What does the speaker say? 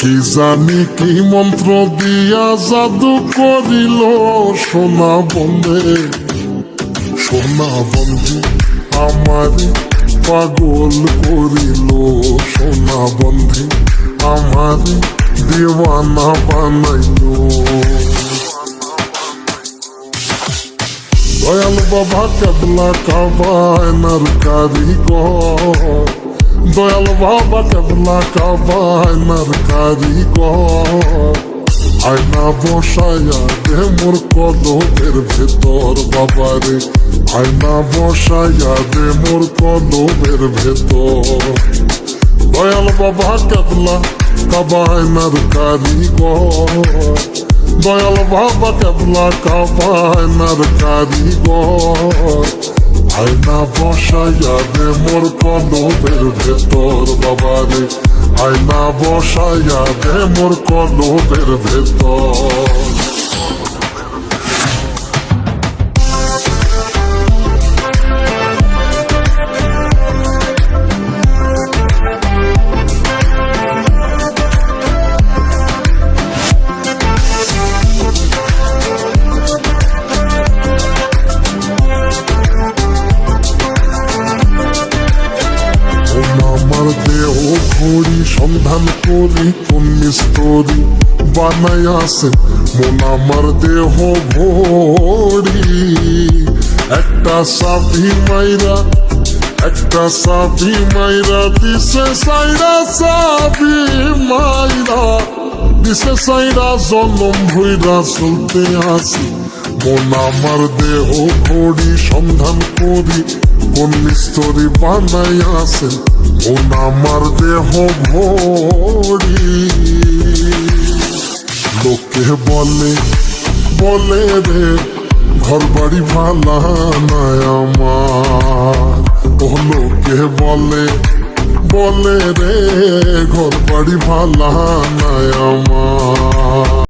কি জানি কি মন্ত্র দিয়া জাদু করিল সোনা বন্ধে সোনা বন্ধু আমারে পাগল করিল সোনা বন্ধে আমারে দিওয়ানা বানাইল দয়াল বাবা কেবলা কাবায়নার কারিগর দয়াল বাবা কেবলা কাবায়নার কারিগর আয়না বসায়া দে মোর কলবের ভেতর বাবারে আয়না বসায়া দে মোর কলবের ভেতর দয়াল বাবা কেবলা কাবায়নার কারিগর দয়াল বাবা কেবলা কাবায়নার কারিগর আয়না বসায়া দে মোর কলবের ভেতর বাবারে আয়না বসায়া দে মোর কলবের ভেতর দেহ ঘড়ি সন্ধান করি কোন মিস্তরি বানাইয়াছে মন আমার দেহ ঘড়ি একটা সাবি মাইরা দিছে সাইরা সাবি মাইরা দিছে সাইরা জনম ভইরা চলতে আসি মন আমার দেহ ঘড়ি সন্ধান করি কোন মিস্তরি বানাইয়াছে মন আমার দেহ ঘড়ি লোকে বলে রে ঘর বাড়ি ভালা নাই আমার ও লোকে বলে রে ঘর বাড়ি ভালা নাই আমার